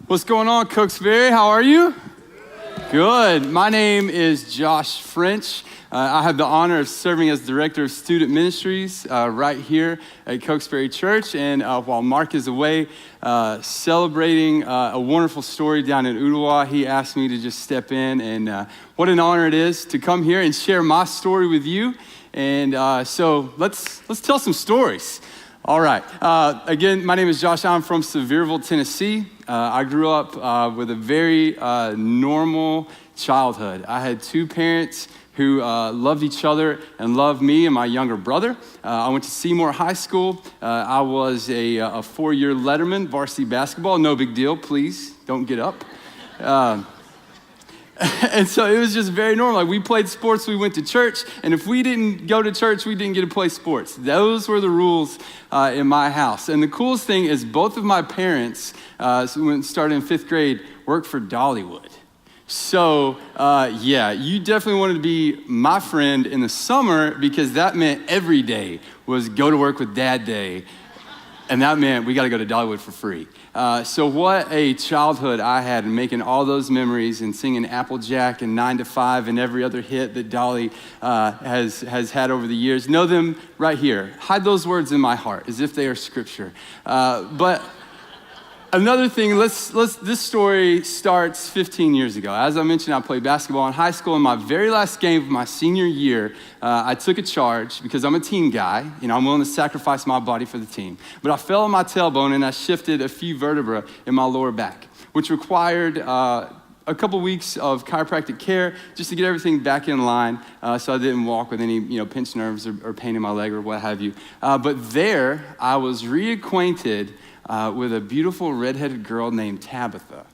What's going on, Cokesbury? How are you? Good. My name is Josh French. I have the honor of serving as Director of Student Ministries right here at Cokesbury Church. And while Mark is away celebrating a wonderful story down in Ottawa, he asked me to just step in. And what an honor it is to come here and share my story with you. And so let's tell some stories. All right. Again, my name is Josh. I'm from Sevierville, Tennessee. I grew up with a very normal childhood. I had two parents who loved each other and loved me and my younger brother. I went to Seymour High School. I was a four-year letterman, varsity basketball. No big deal, please don't get up. And so it was just very normal. Like, we played sports, we went to church, and if we didn't go to church, we didn't get to play sports. Those were the rules in my house. And the coolest thing is both of my parents, when started in fifth grade, worked for Dollywood. So yeah, you definitely wanted to be my friend in the summer because that meant every day was go to work with Dad Day. And that meant we got to go to Dollywood for free. So what a childhood I had, and making all those memories and singing Applejack and 9 to 5 and every other hit that Dolly has had over the years. Know them right here. Hide those words in my heart as if they are scripture. But another thing, this story starts 15 years ago. As I mentioned, I played basketball in high school. In my very last game of my senior year, I took a charge because I'm a team guy. You know, I'm willing to sacrifice my body for the team. But I fell on my tailbone and I shifted a few vertebrae in my lower back, which required a couple weeks of chiropractic care just to get everything back in line, so I didn't walk with any pinched nerves or pain in my leg or what have you. But there, I was reacquainted with a beautiful redheaded girl named Tabitha.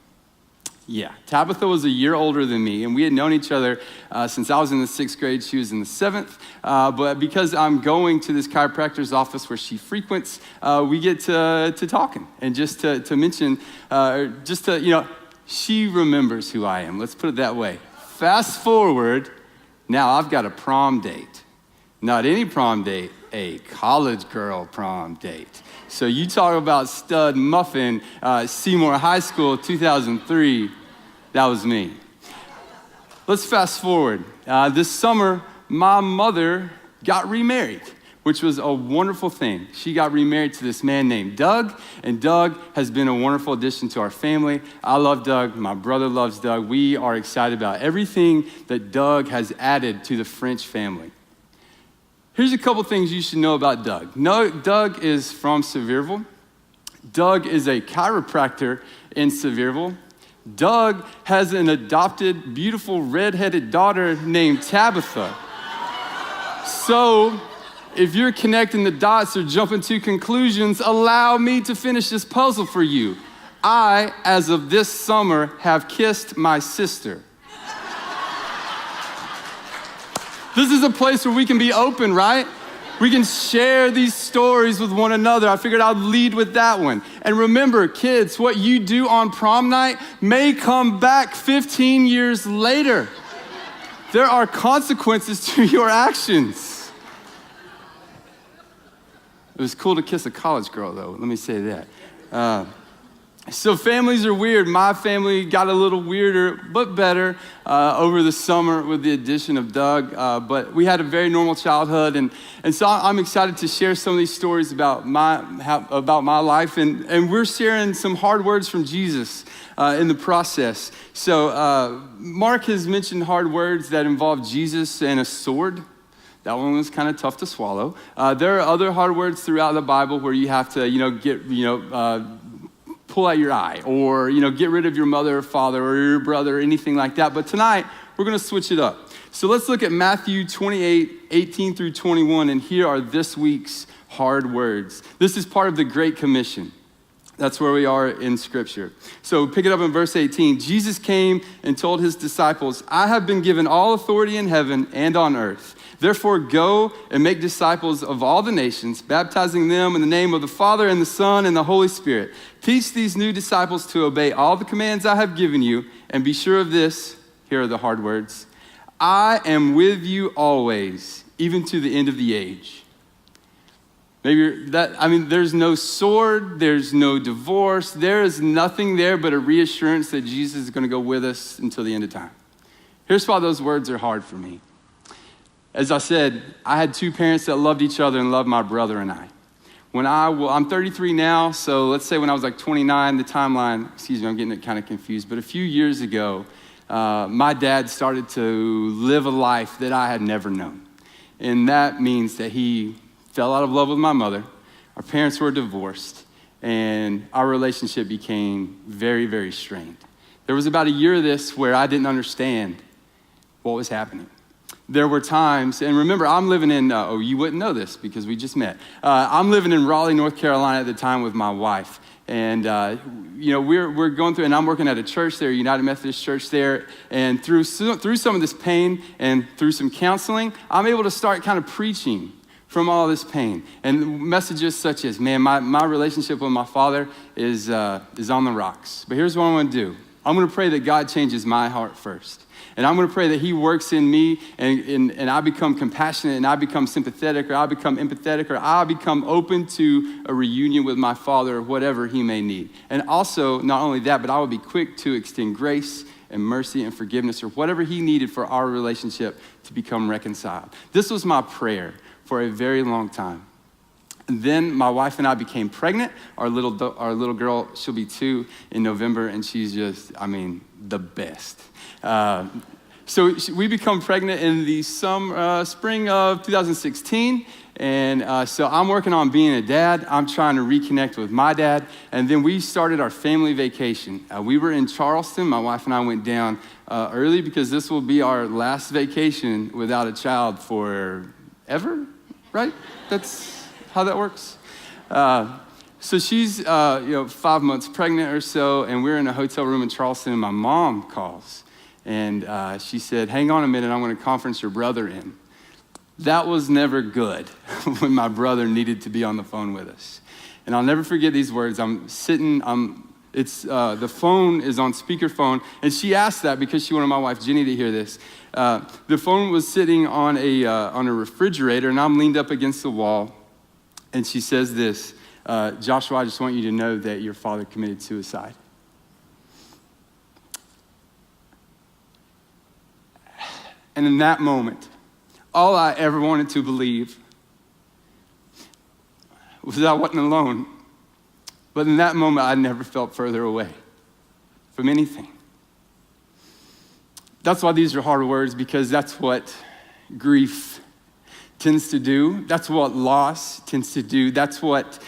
Yeah, Tabitha was a year older than me, and we had known each other since I was in the 6th grade. She was in the 7th, but because I'm going to this chiropractor's office where she frequents, we get to talking, and just to mention, she remembers who I am. Let's put it that way. Fast forward, now I've got a prom date. Not any prom date, a college girl prom date. So you talk about stud muffin, Seymour High School, 2003, that was me. Let's fast forward. This summer, my mother got remarried, which was a wonderful thing. She got remarried to this man named Doug, and Doug has been a wonderful addition to our family. I love Doug. My brother loves Doug. We are excited about everything that Doug has added to the French family. Here's a couple things you should know about Doug. Doug is from Sevierville. Doug is a chiropractor in Sevierville. Doug has an adopted, beautiful, redheaded daughter named Tabitha. So, if you're connecting the dots or jumping to conclusions, allow me to finish this puzzle for you. I, as of this summer, have kissed my sister. This is a place where we can be open, right? We can share these stories with one another. I figured I'd lead with that one. And remember, kids, what you do on prom night may come back 15 years later. There are consequences to your actions. It was cool to kiss a college girl, though. Let me say that. So families are weird. My family got a little weirder, but better over the summer with the addition of Doug. But we had a very normal childhood, and so I'm excited to share some of these stories about my life, and we're sharing some hard words from Jesus in the process. So Mark has mentioned hard words that involve Jesus and a sword. That one was kind of tough to swallow. There are other hard words throughout the Bible where you have to, pull out your eye, or get rid of your mother or father or your brother or anything like that. But tonight, we're going to switch it up. So let's look at Matthew 28, 18 through 21, and here are this week's hard words. This is part of the Great Commission. That's where we are in Scripture. So pick it up in verse 18. Jesus came and told his disciples, "I have been given all authority in heaven and on earth. Therefore, go and make disciples of all the nations, baptizing them in the name of the Father and the Son and the Holy Spirit. Teach these new disciples to obey all the commands I have given you, and be sure of this," here are the hard words, "I am with you always, even to the end of the age." There's no sword, there's no divorce, there is nothing there but a reassurance that Jesus is going to go with us until the end of time. Here's why those words are hard for me. As I said, I had two parents that loved each other and loved my brother and I. I'm 33 now, so let's say when I was like 29, the timeline, I'm getting it kind of confused, but a few years ago, my dad started to live a life that I had never known. And that means that he fell out of love with my mother, our parents were divorced, and our relationship became very, very strained. There was about a year of this where I didn't understand what was happening. There were times, and remember, I'm living in, you wouldn't know this because we just met. I'm living in Raleigh, North Carolina at the time with my wife. And, we're going through, and I'm working at a church there, United Methodist Church there. And through some of this pain and through some counseling, I'm able to start kind of preaching from all this pain. And messages such as, man, my relationship with my father is on the rocks. But here's what I'm going to do. I'm going to pray that God changes my heart first. And I'm going to pray that he works in me and I become compassionate and I become sympathetic or I become empathetic or I become open to a reunion with my father or whatever he may need. And also, not only that, but I will be quick to extend grace and mercy and forgiveness or whatever he needed for our relationship to become reconciled. This was my prayer for a very long time. And then my wife and I became pregnant. Our little girl, she'll be 2 in November, and she's just, the best. So we become pregnant in the spring of 2016, and so I'm working on being a dad. I'm trying to reconnect with my dad, and then we started our family vacation. We were in Charleston. My wife and I went down early because this will be our last vacation without a child forever, right? That's how that works. So she's 5 months pregnant or so, and we're in a hotel room in Charleston, and my mom calls. And she said, hang on a minute, I'm going to conference your brother in. That was never good when my brother needed to be on the phone with us. And I'll never forget these words. I'm sitting, the phone is on speakerphone, and she asked that because she wanted my wife, Jenny, to hear this. The phone was sitting on a refrigerator, and I'm leaned up against the wall, and she says this, Joshua, I just want you to know that your father committed suicide. And in that moment, all I ever wanted to believe was that I wasn't alone. But in that moment, I never felt further away from anything. That's why these are hard words, because that's what grief tends to do. That's what loss tends to do. That's what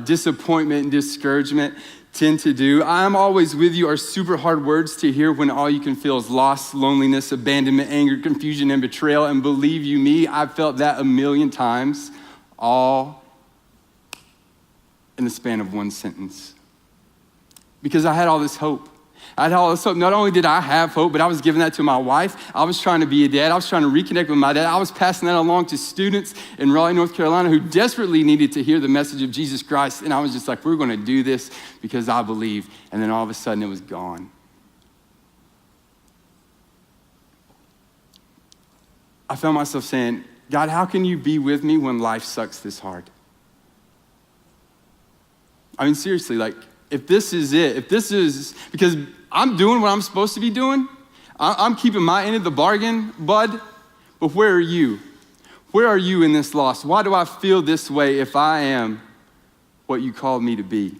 disappointment and discouragement tend to do. I'm always with you are super hard words to hear when all you can feel is loss, loneliness, abandonment, anger, confusion, and betrayal. And believe you me, I've felt that a million times, all in the span of one sentence. Because I had all this hope. Not only did I have hope, but I was giving that to my wife. I was trying to be a dad. I was trying to reconnect with my dad. I was passing that along to students in Raleigh, North Carolina who desperately needed to hear the message of Jesus Christ. And I was just like, we're going to do this because I believe. And then all of a sudden it was gone. I found myself saying, God, how can you be with me when life sucks this hard? Seriously, if this is it, because I'm doing what I'm supposed to be doing, I'm keeping my end of the bargain, bud, but where are you? Where are you in this loss? Why do I feel this way if I am what you called me to be?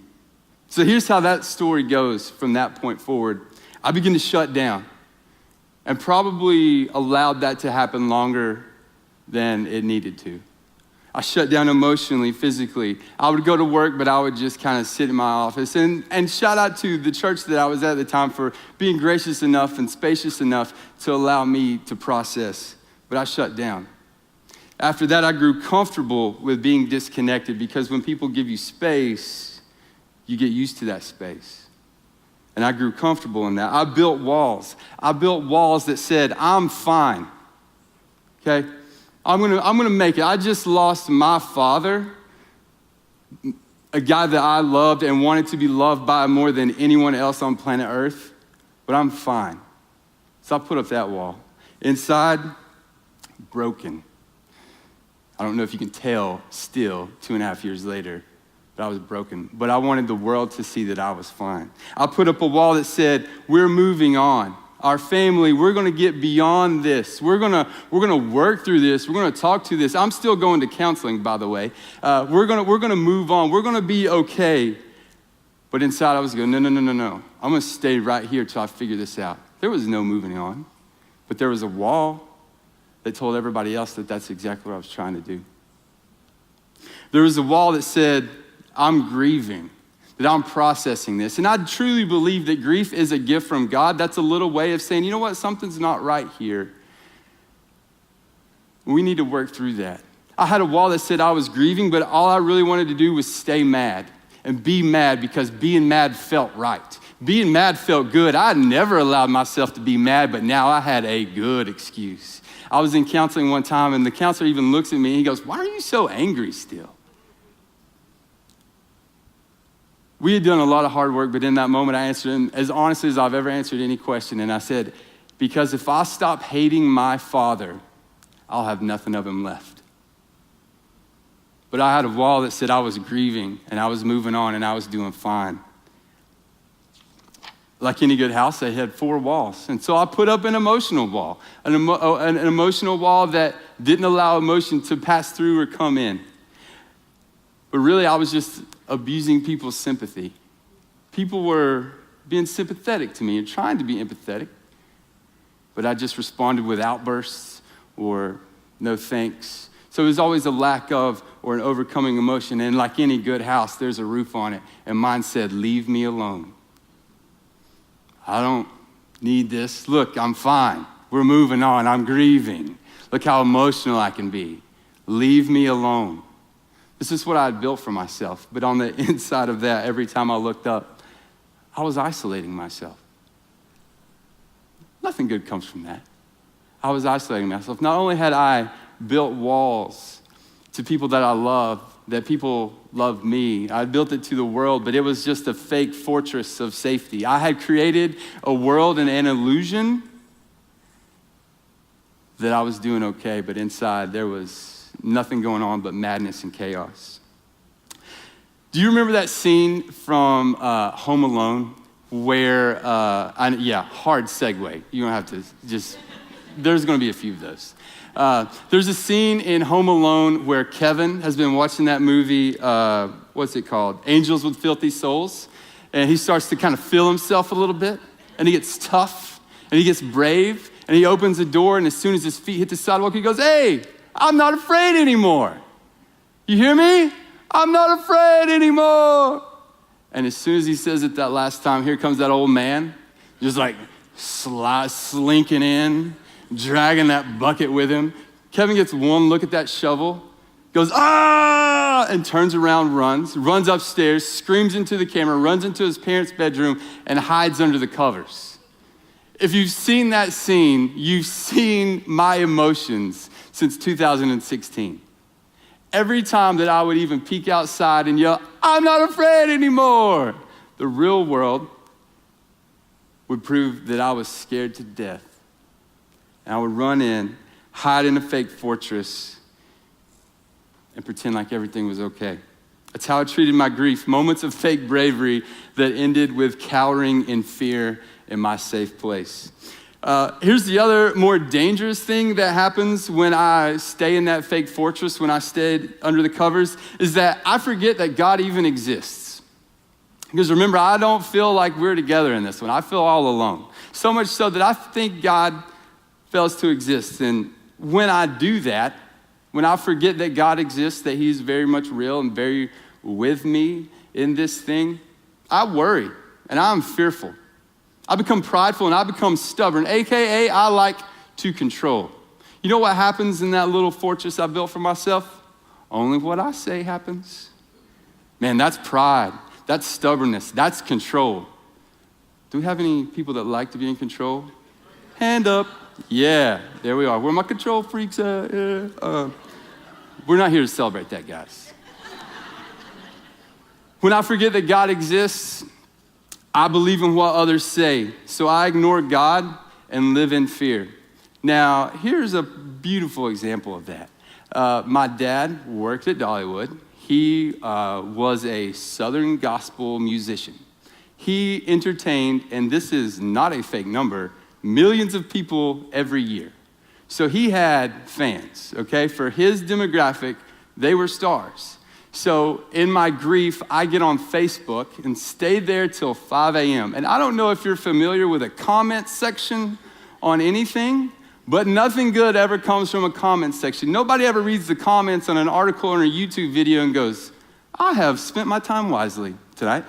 So here's how that story goes from that point forward. I begin to shut down and probably allowed that to happen longer than it needed to. I shut down emotionally, physically. I would go to work, but I would just kind of sit in my office. And shout out to the church that I was at the time for being gracious enough and spacious enough to allow me to process. But I shut down. After that, I grew comfortable with being disconnected because when people give you space, you get used to that space. And I grew comfortable in that. I built walls. I built walls that said, I'm fine, okay? I'm gonna make it. I just lost my father, a guy that I loved and wanted to be loved by more than anyone else on planet Earth, but I'm fine. So I put up that wall. Inside, broken. I don't know if you can tell still 2.5 years later, but I was broken. But I wanted the world to see that I was fine. I put up a wall that said, we're moving on. Our family, we're gonna get beyond this. We're gonna work through this. We're gonna talk to this. I'm still going to counseling, by the way. We're gonna move on. We're gonna be okay. But inside I was going, no. I'm gonna stay right here till I figure this out. There was no moving on, but there was a wall that told everybody else that that's exactly what I was trying to do. There was a wall that said, I'm grieving, that I'm processing this. And I truly believe that grief is a gift from God. That's a little way of saying, you know what, something's not right here. We need to work through that. I had a wall that said I was grieving, but all I really wanted to do was stay mad and be mad because being mad felt right. Being mad felt good. I never allowed myself to be mad, but now I had a good excuse. I was in counseling one time, and the counselor even looks at me and he goes, why are you so angry still? We had done a lot of hard work, but in that moment I answered him as honestly as I've ever answered any question. And I said, because if I stop hating my father, I'll have nothing of him left. But I had a wall that said I was grieving and I was moving on and I was doing fine. Like any good house, I had 4 walls. And so I put up an emotional wall, an emotional wall that didn't allow emotion to pass through or come in. But really, I was just abusing people's sympathy. People were being sympathetic to me and trying to be empathetic, but I just responded with outbursts or no thanks. So it was always a lack of or an overcoming emotion. And like any good house, there's a roof on it. And mine said, leave me alone. I don't need this. Look, I'm fine. We're moving on. I'm grieving. Look how emotional I can be. Leave me alone. This is what I had built for myself. But on the inside of that, every time I looked up, I was isolating myself. Nothing good comes from that. I was isolating myself. Not only had I built walls to people that I love, that people loved me, I built it to the world, but it was just a fake fortress of safety. I had created a world and an illusion that I was doing okay, but inside there was nothing going on but madness and chaos. Do you remember that scene from Home Alone where, hard segue. You don't have to just, there's gonna be a few of those. There's a scene in Home Alone where Kevin has been watching that movie, what's it called? Angels with Filthy Souls. And he starts to kind of feel himself a little bit, and he gets tough, and he gets brave, and he opens the door, and as soon as his feet hit the sidewalk, he goes, hey, I'm not afraid anymore. You hear me? I'm not afraid anymore. And as soon as he says it that last time, here comes that old man, just like slinking in, dragging that bucket with him. Kevin gets one look at that shovel, goes, ah, and turns around, runs upstairs, screams into the camera, runs into his parents' bedroom, and hides under the covers. If you've seen that scene, you've seen my emotions since 2016. Every time that I would even peek outside and yell, I'm not afraid anymore, the real world would prove that I was scared to death. And I would run in, hide in a fake fortress, and pretend like everything was okay. That's how I treated my grief, moments of fake bravery that ended with cowering in fear in my safe place. Here's the other more dangerous thing that happens when I stay in that fake fortress, when I stayed under the covers, is that I forget that God even exists. Because remember, I don't feel like we're together in this one. I feel all alone. So much so that I think God fails to exist. And when I do that, when I forget that God exists, that he's very much real and very with me in this thing, I worry and I'm fearful. I become prideful and I become stubborn, AKA I like to control. You know what happens in that little fortress I built for myself? Only what I say happens. Man, that's pride, that's stubbornness, that's control. Do we have any people that like to be in control? Hand up. Yeah, there we are. Where my control freaks at? We're not here to celebrate that, guys. When I forget that God exists, I believe in what others say, so I ignore God and live in fear. Now, here's a beautiful example of that. My dad worked at Dollywood. He was a Southern gospel musician. He entertained, and this is not a fake number, millions of people every year. So he had fans, okay? For his demographic, they were stars. So in my grief, I get on Facebook and stay there till 5 a.m. And I don't know if you're familiar with a comment section on anything, but nothing good ever comes from a comment section. Nobody ever reads the comments on an article or a YouTube video and goes, I have spent my time wisely tonight.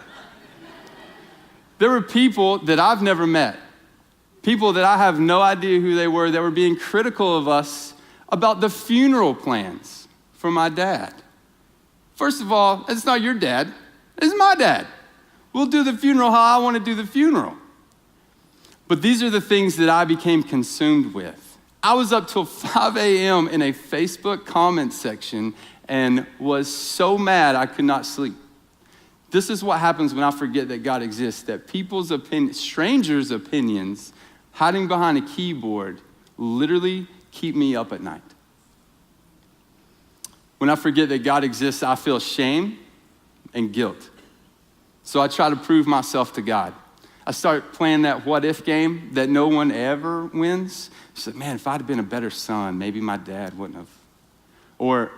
There were people that I've never met, people that I have no idea who they were, that were being critical of us about the funeral plans for my dad. First of all, it's not your dad, it's my dad. We'll do the funeral how I want to do the funeral. But these are the things that I became consumed with. I was up till 5 a.m. in a Facebook comment section and was so mad I could not sleep. This is what happens when I forget that God exists, that people's opinions, strangers' opinions, hiding behind a keyboard, literally keep me up at night. When I forget that God exists, I feel shame and guilt. So I try to prove myself to God. I start playing that what if game that no one ever wins. I said, man, if I'd have been a better son, maybe my dad wouldn't have. Or,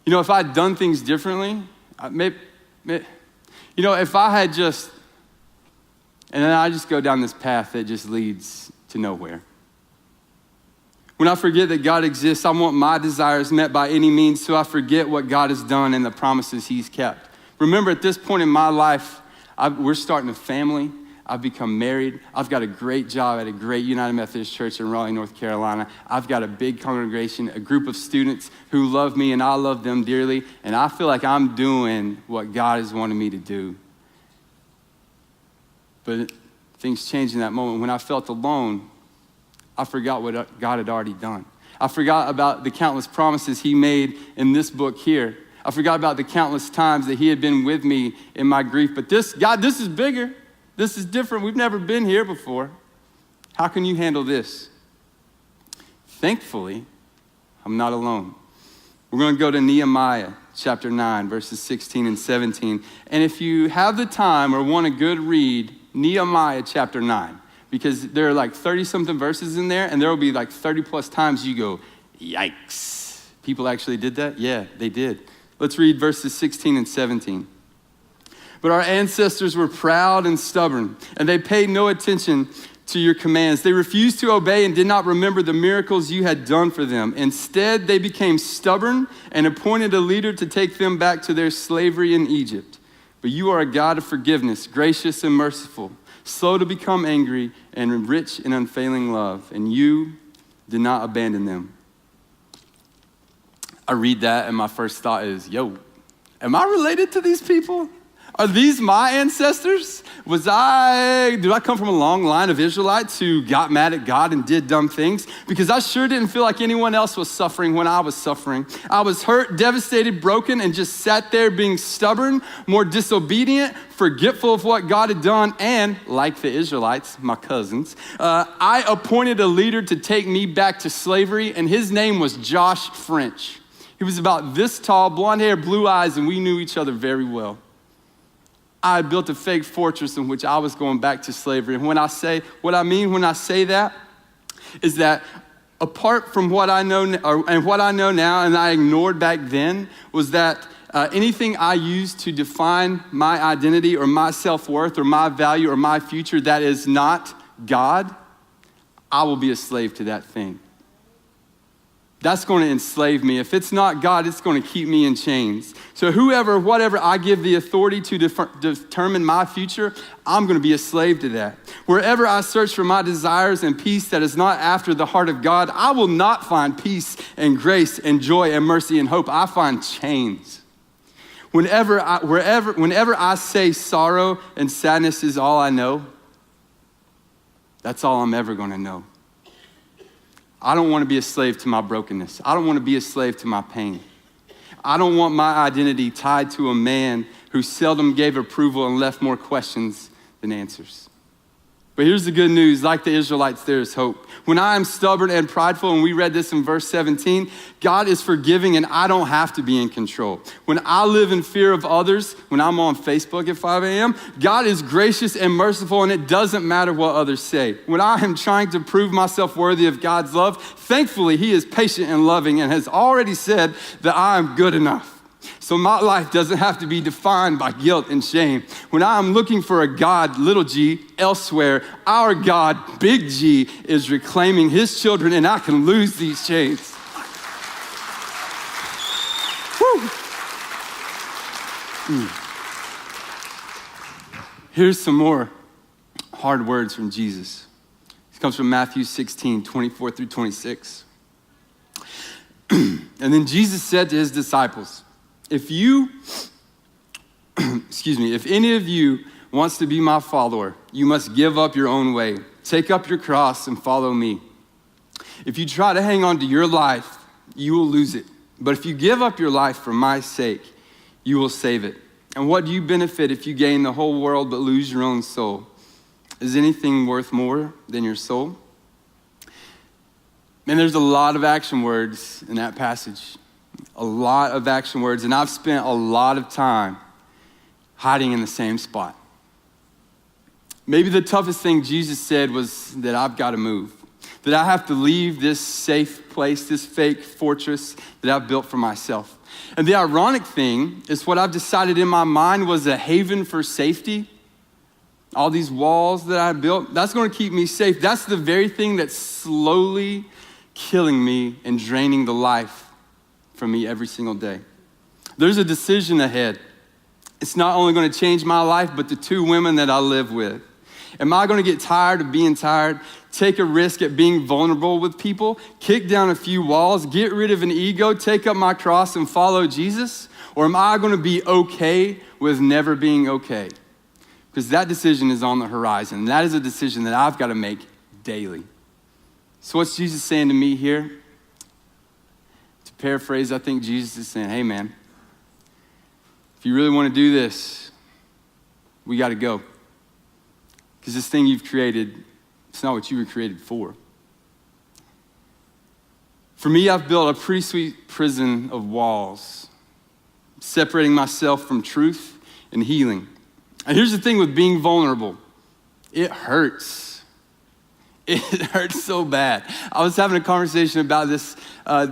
if I'd done things differently, if I had just, and then I just go down this path that just leads to nowhere. When I forget that God exists, I want my desires met by any means, so I forget what God has done and the promises he's kept. Remember, at this point in my life, we're starting a family. I've become married. I've got a great job at a great United Methodist Church in Raleigh, North Carolina. I've got a big congregation, a group of students who love me and I love them dearly. And I feel like I'm doing what God has wanted me to do. But things changed in that moment. When I felt alone, I forgot what God had already done. I forgot about the countless promises he made in this book here. I forgot about the countless times that he had been with me in my grief. But God, this is bigger. This is different. We've never been here before. How can you handle this? Thankfully, I'm not alone. We're going to go to Nehemiah chapter 9, verses 16 and 17. And if you have the time or want a good read, Nehemiah chapter 9, because there are like 30-something verses in there, and there will be like 30-plus times you go, yikes. People actually did that? Yeah, they did. Let's read verses 16 and 17. But our ancestors were proud and stubborn, and they paid no attention to your commands. They refused to obey and did not remember the miracles you had done for them. Instead, they became stubborn and appointed a leader to take them back to their slavery in Egypt. But you are a God of forgiveness, gracious and merciful, slow to become angry and rich in unfailing love, and you did not abandon them. I read that and my first thought is, am I related to these people? Are these my ancestors? Did I come from a long line of Israelites who got mad at God and did dumb things? Because I sure didn't feel like anyone else was suffering when I was suffering. I was hurt, devastated, broken, and just sat there being stubborn, more disobedient, forgetful of what God had done, and like the Israelites, my cousins, I appointed a leader to take me back to slavery, and his name was Josh French. He was about this tall, blonde hair, blue eyes, and we knew each other very well. I had built a fake fortress in which I was going back to slavery. And what I mean when I say that is that apart from what I know and what I know now and I ignored back then was that anything I used to define my identity or my self-worth or my value or my future that is not God, I will be a slave to that thing. That's going to enslave me. If it's not God, it's going to keep me in chains. So whatever I give the authority to determine my future, I'm going to be a slave to that. Wherever I search for my desires and peace that is not after the heart of God, I will not find peace and grace and joy and mercy and hope. I find chains. Whenever I say sorrow and sadness is all I know, that's all I'm ever going to know. I don't want to be a slave to my brokenness. I don't want to be a slave to my pain. I don't want my identity tied to a man who seldom gave approval and left more questions than answers. But here's the good news, like the Israelites, there is hope. When I am stubborn and prideful, and we read this in verse 17, God is forgiving and I don't have to be in control. When I live in fear of others, when I'm on Facebook at 5 a.m., God is gracious and merciful and it doesn't matter what others say. When I am trying to prove myself worthy of God's love, thankfully he is patient and loving and has already said that I am good enough. So my life doesn't have to be defined by guilt and shame. When I'm looking for a God, little g, elsewhere, our God, big G, is reclaiming his children and I can lose these chains. Woo. Here's some more hard words from Jesus. This comes from Matthew 16, 24 through 26. And then Jesus said to his disciples, if any of you wants to be my follower, you must give up your own way. Take up your cross and follow me. If you try to hang on to your life, you will lose it. But if you give up your life for my sake, you will save it. And what do you benefit if you gain the whole world but lose your own soul? Is anything worth more than your soul? Man, there's a lot of action words in that passage. A lot of action words, and I've spent a lot of time hiding in the same spot. Maybe the toughest thing Jesus said was that I've got to move, that I have to leave this safe place, this fake fortress that I've built for myself. And the ironic thing is what I've decided in my mind was a haven for safety. All these walls that I built, that's going to keep me safe. That's the very thing that's slowly killing me and draining the life from me every single day. There's a decision ahead. It's not only going to change my life, but the two women that I live with. Am I going to get tired of being tired, take a risk at being vulnerable with people, kick down a few walls, get rid of an ego, take up my cross and follow Jesus? Or am I going to be okay with never being okay? Because that decision is on the horizon. That is a decision that I've got to make daily. So what's Jesus saying to me here? To paraphrase, I think Jesus is saying, hey man, if you really want to do this, we got to go. Because this thing you've created, it's not what you were created for. For me, I've built a pretty sweet prison of walls, separating myself from truth and healing. And here's the thing with being vulnerable. It hurts. It hurts so bad. I was having a conversation about this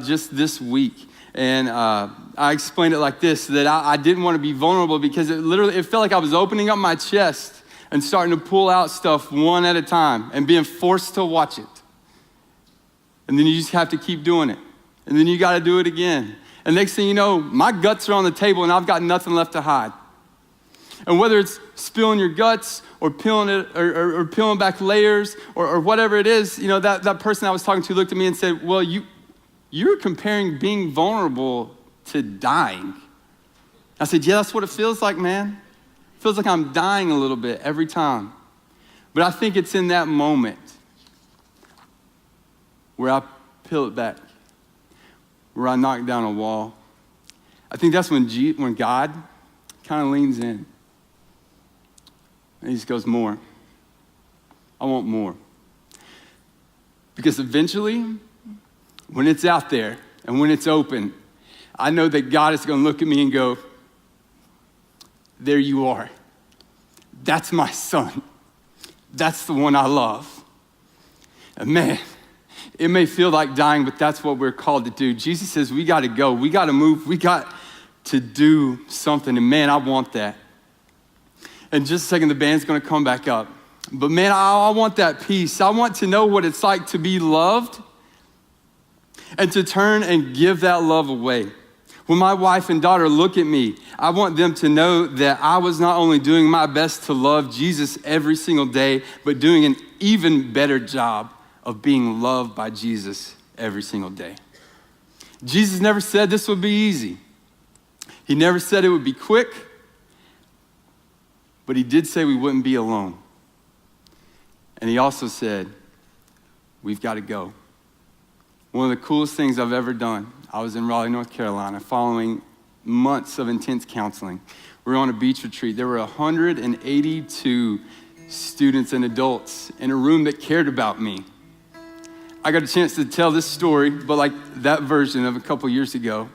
just this week. And I explained it like this, that I didn't want to be vulnerable because it felt like I was opening up my chest and starting to pull out stuff one at a time and being forced to watch it. And then you just have to keep doing it. And then you got to do it again. And next thing you know, my guts are on the table and I've got nothing left to hide. And whether it's spilling your guts or peeling it or peeling back layers or whatever it is, you know, that person I was talking to looked at me and said, well, you're comparing being vulnerable to dying. I said, yeah, that's what it feels like, man. It feels like I'm dying a little bit every time. But I think it's in that moment where I peel it back, where I knock down a wall. I think that's when God kind of leans in. And he just goes, more. I want more. Because eventually, when it's out there and when it's open, I know that God is going to look at me and go, there you are. That's my son. That's the one I love. And man, it may feel like dying, but that's what we're called to do. Jesus says we got to go. We got to move. We got to do something. And man, I want that. In just a second, the band's going to come back up. But man, I want that peace. I want to know what it's like to be loved and to turn and give that love away. When my wife and daughter look at me, I want them to know that I was not only doing my best to love Jesus every single day, but doing an even better job of being loved by Jesus every single day. Jesus never said this would be easy. He never said it would be quick, but he did say we wouldn't be alone. And he also said, we've got to go. One of the coolest things I've ever done, I was in Raleigh, North Carolina, following months of intense counseling. We were on a beach retreat. There were 182 students and adults in a room that cared about me. I got a chance to tell this story, but like that version of a couple years ago.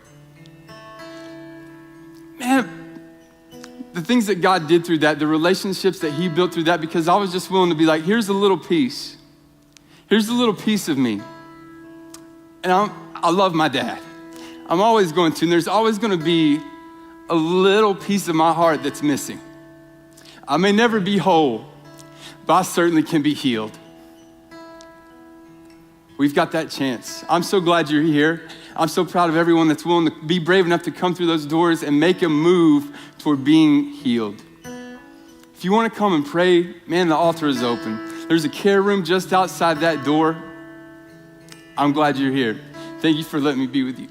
Man, the things that God did through that, the relationships that he built through that, because I was just willing to be like, here's a little piece. Here's a little piece of me. And I love my dad. I'm always going to, and there's always going to be a little piece of my heart that's missing. I may never be whole, but I certainly can be healed. We've got that chance. I'm so glad you're here. I'm so proud of everyone that's willing to be brave enough to come through those doors and make a move toward being healed. If you want to come and pray, man, the altar is open. There's a care room just outside that door. I'm glad you're here. Thank you for letting me be with you.